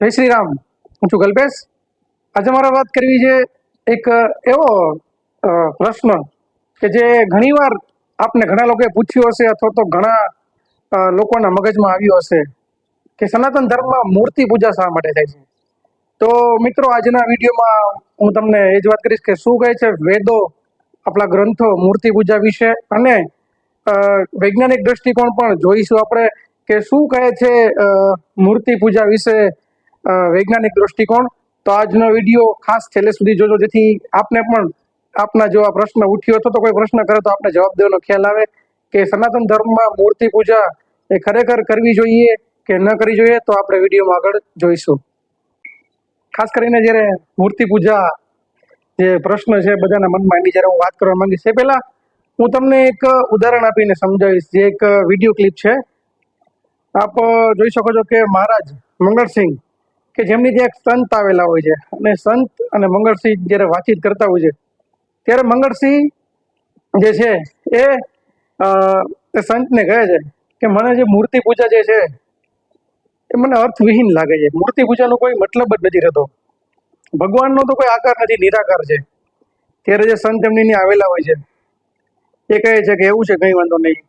જય શ્રી રામ. હું છું કલ્પેશ. આજે મારે વાત કરવી છે એક એવો પ્રશ્ન કે જે ઘણીવાર આપને ઘણા લોકોએ પૂછ્યો હશે અથવા તો ઘણા લોકોના મગજમાં આવ્યો હશે કે સનાતન ધર્મમાં મૂર્તિ પૂજા શા માટે થાય છે. તો મિત્રો, આજના વિડીયોમાં હું તમને એ જ વાત કરીશ કે શું કહે છે વેદો, આપણા ગ્રંથો મૂર્તિ પૂજા વિશે, અને વૈજ્ઞાનિક દ્રષ્ટિકોણ પણ જોઈશું આપણે કે શું કહે છે મૂર્તિ પૂજા વિશે વૈજ્ઞાનિક દ્રષ્ટિકોણ. તો આજનો વિડીયો ખાસ છેલ્લે સુધી જોજો, જેથી આપને પણ આપના જો આ પ્રશ્ન ઉઠ્યો હતો તો કોઈ પ્રશ્ન કરે તો આપણે જવાબ દેવાનો ખ્યાલ આવે કે સનાતન ધર્મમાં મૂર્તિ પૂજા એ ખરેખર કરવી જોઈએ કે ન કરવી જોઈએ. તો આપણે વિડીયોમાં આગળ જોઈશું. ખાસ કરીને જ્યારે મૂર્તિ પૂજા જે પ્રશ્ન છે બધાના મનમાં, એની જ્યારે હું વાત કરવા માંગીશ એ પહેલા હું તમને એક ઉદાહરણ આપીને સમજાવીશ. જે એક વિડીયો ક્લિપ છે, આપ જોઈ શકો છો કે મહારાજ મંગળસિંહ કે જેમની ત્યાં એક સંત આવેલા હોય છે, અને સંત અને મંગળસિંહ જ્યારે વાતચીત કરતા હોય છે ત્યારે મંગળસિંહ જે છે એ સંતને કહે છે કે મને જે મૂર્તિ પૂજા જે છે એ મને અર્થવિહીન લાગે છે. મૂર્તિ પૂજાનો કોઈ મતલબ જ નથી રહેતો. ભગવાનનો તો કોઈ આકાર નથી, નિરાકાર છે. ત્યારે જે સંત એમની ત્યાં આવેલા હોય છે એ કહે છે કે એવું છે, કંઈ વાંધો નહીં.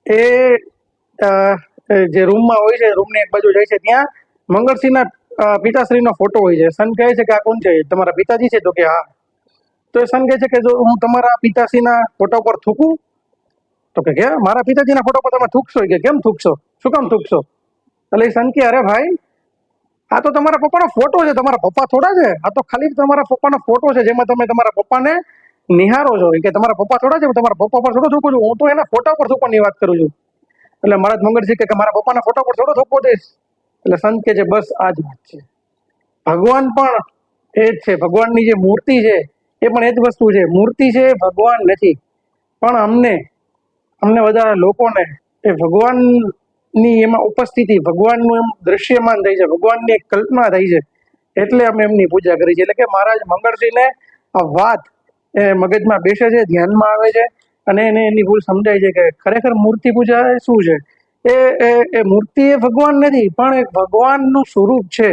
એ જે રૂમમાં હોય છે, રૂમની એક બાજુ જાય છે, ત્યાં મંગળસિંહના પિતાશ્રીનો ફોટો હોય છે. સંત કહે છે કે આ કોણ છે? તમારા પિતાજી છે? તો કે હા. તો એ સંત કહે છે કે જો હું તમારા પિતાશ્રીના ફોટા પર થૂકું? તો કે મારા પિતાજીના ફોટો પર તમે થૂકશો? કે કેમ થૂકશો? શું કામ થૂકશો? એટલે એ સંત કે અરે ભાઈ, આ તો તમારા પપ્પાનો ફોટો છે, તમારા પપ્પા થોડા છે. આ તો ખાલી તમારા પપ્પાનો ફોટો છે, જેમાં તમે તમારા પપ્પાને નિહારો છો. કે તમારા પપ્પા થોડા છે, તમારા પપ્પા પર થોડો થૂકું છું, હું તો એના ફોટા પર થૂકવાની વાત કરું છું. એટલે મહારાજ મંગળસિંહ કે મારા પપ્પાના ફોટા પર થોડો થૂકવો દઈશ. એટલે સંત કે છે બસ આ જ વાત છે. ભગવાન પણ એ જ છે. ભગવાનની જે મૂર્તિ છે એ પણ એ જ વસ્તુ છે. મૂર્તિ છે, ભગવાન નથી. પણ અમને બધા લોકોને એ ભગવાનની એમાં ઉપસ્થિતિ, ભગવાનનું એમ દ્રશ્યમાન થઈ છે, ભગવાનની એક કલ્પના થઈ છે, એટલે અમે એમની પૂજા કરી છે. એટલે કે મહારાજ મંગળસિંહને આ વાત એ મગજમાં બેસે છે, ધ્યાનમાં આવે છે, અને એને એની ભૂલ સમજાય છે કે ખરેખર મૂર્તિ પૂજા એ શું છે. એ મૂર્તિ એ ભગવાન નથી, પણ એક ભગવાનનું સ્વરૂપ છે,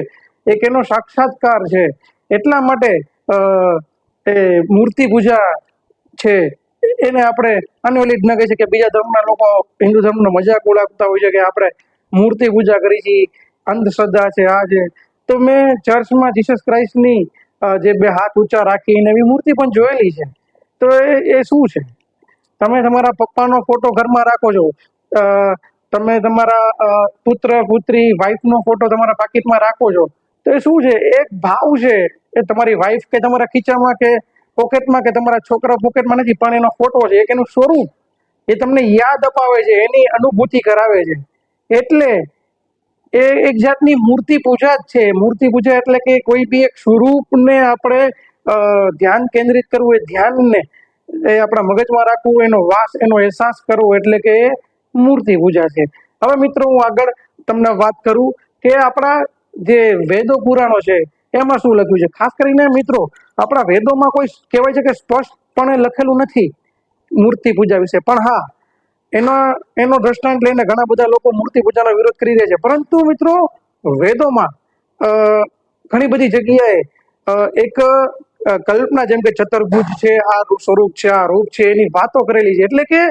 એક એનો સાક્ષાત્કાર છે. એટલા માટે એ મૂર્તિ પૂજા છે એને આપણે અનવલિત ન કહી શકીએ. બીજા ધર્મના લોકો હિન્દુ ધર્મનો મજાક ઉડાવતા હોય છે કે આપણે મૂર્તિ પૂજા કરી છે, અંધશ્રદ્ધા છે, આ છે. તો મેં ચર્ચમાં જીસસ ક્રાઇસ્ટની જે બે હાથ ઊંચા રાખીને એવી મૂર્તિ પણ જોયેલી છે. તો એ શું છે? તમે તમારા પપ્પાનો ફોટો ઘરમાં રાખો છો, તમે તમારા પુત્ર પુત્રી વાઈફનો ફોટો તમારા પાકીટમાં રાખો છો, તો એ શું છે? એક ભાવ છે. એ તમારી વાઈફ કે તમારા ખીચામાં કે પોકેટમાં કે તમારા છોકરા પોકેટમાં નથી, પણ એનો ફોટો છે, એક એનું સ્વરૂપ, એ તમને યાદ અપાવે છે, એની અનુભૂતિ કરાવે છે. એટલે એ એક જાતની મૂર્તિ પૂજા જ છે. મૂર્તિ પૂજા એટલે કે કોઈ બી એક સ્વરૂપને આપણે ધ્યાન કેન્દ્રિત કરવું, એ ધ્યાનને એ આપણા મગજમાં રાખવું, એનો વાસ, એનો અહેસાસ કરવો, એટલે કે એ મૂર્તિ પૂજા છે. હવે મિત્રો, હું આગળ તમને વાત કરું કે આપણા જે વેદો પુરાણો છે એમાં શું લખ્યું છે. ખાસ કરીને મિત્રો, આપણા વેદોમાં કોઈ કહેવાય છે કે સ્પષ્ટપણે લખેલું નથી મૂર્તિ પૂજા વિશે, પણ હા, એનો દ્રષ્ટાંત લઈને ઘણા બધા લોકો મૂર્તિ પૂજાનો વિરોધ કરી રહ્યા છે. પરંતુ મિત્રો, વેદોમાં ઘણી બધી જગ્યાએ એક કલ્પના, જેમ કે ચતુર્ભુજ છે, આ સ્વરૂપ છે, આ રૂપ છે, એની વાતો કરેલી છે. એટલે કે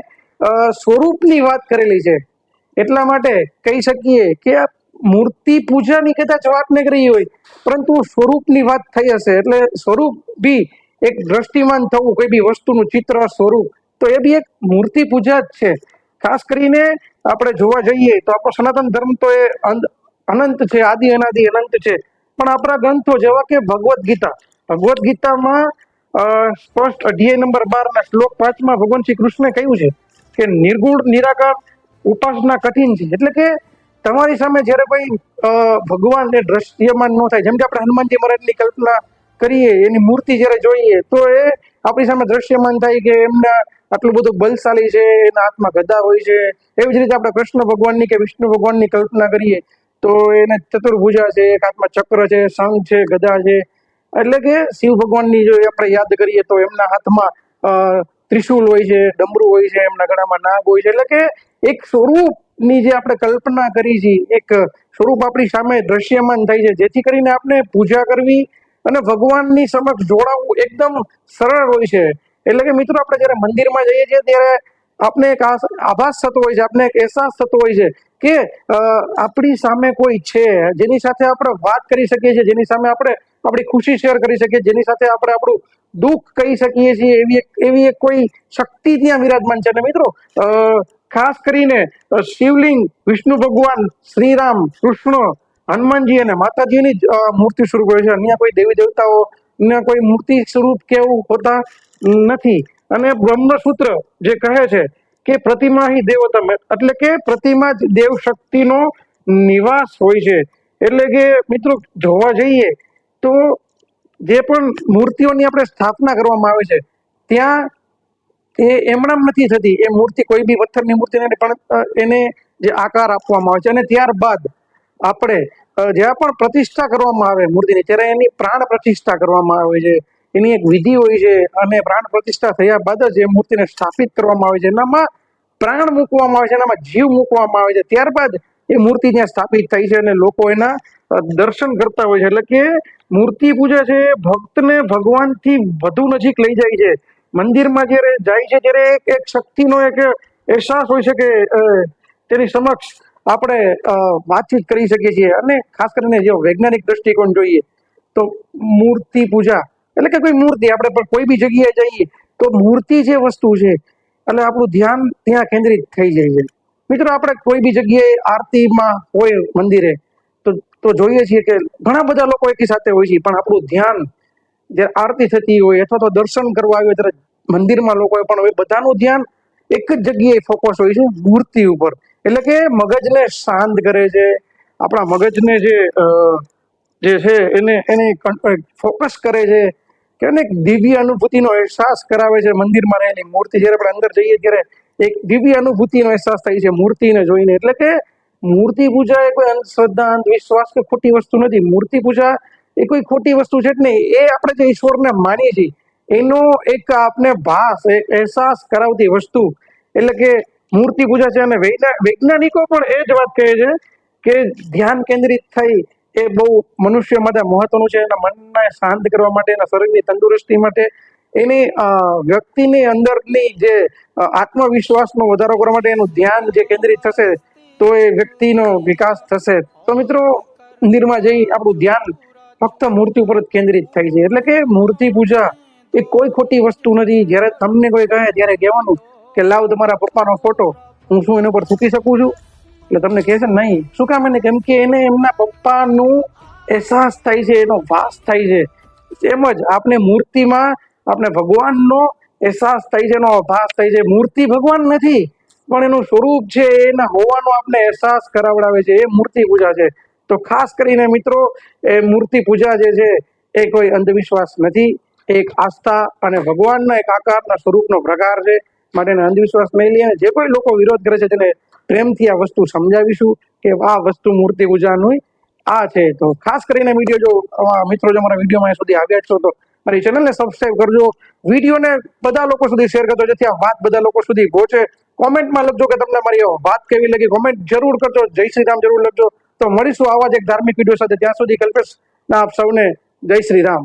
સ્વરૂપની વાત કરેલી છે. એટલા માટે કહી શકીએ કે આ મૂર્તિ પૂજાની કદાચ વાત નહીં કરી હોય, પરંતુ સ્વરૂપની વાત થઈ હશે. એટલે સ્વરૂપ બી એક દ્રષ્ટિમાન થવું, કોઈ બી વસ્તુનું ચિત્ર, સ્વરૂપ, તો એ બી એક મૂર્તિ પૂજા જ છે. ખાસ કરીને આપણે જોવા જઈએ તો આપણો સનાતન ધર્મ તો એ અનંત છે, આદિ અનાદિ અનંત છે. પણ આપણા ગ્રંથો જેવા કે ભગવદ્ ગીતામાં સ્પષ્ટ અધ્યાય નંબર 12 શ્લોક 5 ભગવાન શ્રી કૃષ્ણે કહ્યું છે કે નિર્ગુણ નિરાકાર ઉપાસના કઠિન છે. એટલે કે તમારી સામે જ્યારે કોઈ ભગવાન એ દ્રશ્યમાન ન થાય, જેમ કે આપણે હનુમાનજી મહારાજની કલ્પના કરીએ, એની મૂર્તિ જ્યારે જોઈએ તો એ આપણી સામે દ્રશ્યમાન થાય કે એમના આટલું બધું બલશાલી છે, એના હાથમાં ગદા હોય છે. એવી જ રીતે આપણે કૃષ્ણ ભગવાનની કે વિષ્ણુ ભગવાનની કલ્પના કરીએ તો એને ચતુર્ભુજા છે, એક હાથમાં ચક્ર છે, શંખ છે, ગદા છે. એટલે કે શિવ ભગવાનની જો આપણે યાદ કરીએ તો એમના હાથમાં ત્રિશુલ હોય છે, ડમરું હોય છે, એમના ગળામાં નાગ હોય છે. એટલે કે એક સ્વરૂપ ની જે આપણે કલ્પના કરી છે, એક સ્વરૂપ આપણી સામે દ્રશ્યમાન થાય છે, જેથી કરીને આપણે પૂજા કરવી અને ભગવાનની સમક્ષ જોડાવવું એકદમ સરળ હોય છે. એટલે કે મિત્રો આપણે જ્યારે મંદિરમાં જઈએ છીએ ત્યારે આપણે એક આભાસ થતો હોય છે, આપણે એક અહેસાસ થતો હોય છે કે આપણી સામે કોઈ છે જેની સાથે આપણે વાત કરી શકીએ છીએ, જેની સામે આપણે આપણી ખુશી શેર કરી શકીએ, જેની સાથે આપણે આપણું દુઃખ કહી શકીએ છીએ, એવી એક કોઈ શક્તિ ત્યાં વિરાજમાન છે. અને મિત્રો ખાસ કરીને શિવલિંગ, વિષ્ણુ ભગવાન, શ્રીરામ, કૃષ્ણ, હનુમાનજી અને માતાજીની જ મૂર્તિ સ્વરૂપ હોય છે. અન્ય કોઈ દેવી દેવતાઓ કોઈ મૂર્તિ સ્વરૂપ કેવું હોતા નથી. અને બ્રહ્મસૂત્ર જે કહે છે કે પ્રતિમા હિ દેવોતમ, એટલે કે પ્રતિમા જ દેવ શક્તિનો નિવાસ હોય છે. એટલે કે મિત્રો જોવા જઈએ તો જે પણ મૂર્તિઓની આપણે સ્થાપના કરવામાં આવે છે ત્યાં એ એમણામ નથી થતી. એ મૂર્તિ કોઈ બી પથ્થરની મૂર્તિ નથી, પણ એને જે આકાર આપવામાં આવે છે અને ત્યારબાદ આપણે જ્યાં પણ પ્રતિષ્ઠા કરવામાં આવે મૂર્તિની, ત્યારે એની પ્રાણ પ્રતિષ્ઠા કરવામાં આવે છે. એની એક વિધિ હોય છે અને પ્રાણ પ્રતિષ્ઠા થયા બાદ જ એ મૂર્તિને સ્થાપિત કરવામાં આવે છે. એનામાં પ્રાણ મૂકવામાં આવે છે, એનામાં જીવ મૂકવામાં આવે છે, ત્યારબાદ એ મૂર્તિ ત્યાં સ્થાપિત થાય છે અને લોકો એના દર્શન કરતા હોય છે. એટલે કે મૂર્તિ પૂજા છે ભક્તને ભગવાનથી વધુ નજીક લઈ જાય છે. મંદિરમાં જ્યારે જાય છે ત્યારે એક શક્તિનો એક અહેસાસ હોય છે કે તેની સમક્ષ આપણે વાતચીત કરી શકીએ છીએ. અને ખાસ કરીને જો વૈજ્ઞાનિક દ્રષ્ટિકોણ જોઈએ તો મૂર્તિ પૂજા એટલે કે કોઈ મૂર્તિ, આપણે કોઈ બી જગ્યાએ જઈએ તો મૂર્તિ જે વસ્તુ છે એટલે આપણું ધ્યાન ત્યાં કેન્દ્રિત થઈ જાય છે. મિત્રો આપણે કોઈ બી જગ્યાએ આરતીમાં હોય મંદિરે તો જોઈએ છીએ કે ઘણા બધા લોકો એકી સાથે હોય છે, પણ આપણું ધ્યાન જે આરતી થતી હોય અથવા તો દર્શન કરવા આવ્યો ત્યારે મંદિરમાં લોકો પણ હોય, બધાનું ધ્યાન એક જ જગ્યાએ ફોકસ હોય છે, મૂર્તિ ઉપર. એટલે કે મગજને શાંત કરે છે, આપણા મગજને જે છે એને ફોકસ કરે છે, કે એક દિવ્ય અનુભૂતિનો અહેસાસ કરાવે છે. મંદિરમાં રહેલી મૂર્તિ જ્યારે આપણે અંદર જઈએ ત્યારે એક દિવ્ય અનુભૂતિનો અહેસાસ થાય છે મૂર્તિને જોઈને. એટલે કે મૂર્તિ પૂજા એ કોઈ અંધશ્રદ્ધા, અંધવિશ્વાસ કે ખોટી વસ્તુ નથી. મૂર્તિ પૂજા એ કોઈ ખોટી વસ્તુ છે જ નહીં. એ આપણે જે ઈશ્વરને માનીએ છીએ એનો એક આપને ભાસ, એક અહેસાસ કરાવતી વસ્તુ એટલે કે મૂર્તિ પૂજા છે. અને વૈજ્ઞાનિકો પણ એ જ વાત કહે છે કે ધ્યાન કેન્દ્રિત થઈ એ બહુ મનુષ્ય માટે મહત્વનું છે. એના મનને શાંત કરવા માટે, એના શરીરની તંદુરસ્તી માટે, એની વ્યક્તિની અંદરની જે આત્મવિશ્વાસનો વધારો કરવા માટે એનું ધ્યાન જે કેન્દ્રિત થશે તો એ વ્યક્તિનો વિકાસ થશે. તો મિત્રો મંદિરમાં જઈ આપણું ધ્યાન ફક્ત મૂર્તિ ઉપર જ કેન્દ્રિત થાય છે. એટલે કે મૂર્તિ પૂજા એ કોઈ ખોટી વસ્તુ નથી. જ્યારે તમને કોઈ કહે ત્યારે કહેવાનું કે લાવ તમારા પપ્પાનો ફોટો, હું શું એના પર થૂકી શકું છું? એટલે તમને કહેશે નહીં. શું કામ? એને કેમ કે એને એમના પપ્પાનું અહેસાસ થાય છે, એનો વાસ થાય છે. એમ જ આપણે મૂર્તિમાં આપણે ભગવાનનો અહેસાસ થાય છે, એનો ભાસ થાય છે. મૂર્તિ ભગવાન નથી, પણ એનું સ્વરૂપ છે, એના હોવાનો આપણે અહેસાસ કરાવડાવે છે. એ મૂર્તિ પૂજા છે. તો ખાસ કરીને મિત્રો એ મૂર્તિ પૂજા જે છે એ કોઈ અંધવિશ્વાસ નથી, એક આસ્થા અને ભગવાનના એક આકારના સ્વરૂપનો પ્રકાર છે. માટે અંધવિશ્વાસ નહીં લઈએ. જે કોઈ લોકો વિરોધ કરે છે તેને પ્રેમથી આ વસ્તુ સમજાવીશું કે આ વસ્તુ મૂર્તિ પૂજાનું આ છે. તો ખાસ કરીને વિડીયો જો મિત્રો જો મારા વિડીયોમાં સુધી આવ્યા છો તો મારી ચેનલને સબસ્ક્રાઇબ કરજો, વિડીયોને બધા લોકો સુધી શેર કરજો જેથી આ વાત બધા લોકો સુધી પહોંચે. કોમેન્ટમાં લખજો કે તમને મારી વાત કેવી લાગી, કોમેન્ટ જરૂર કરજો. જય શ્રી રામ જરૂર લખજો. તો મળીશું આવા જ એક ધાર્મિક વિડીયો સાથે. ત્યાં સુધી કલ્પેશ આપ સૌને જય શ્રી રામ.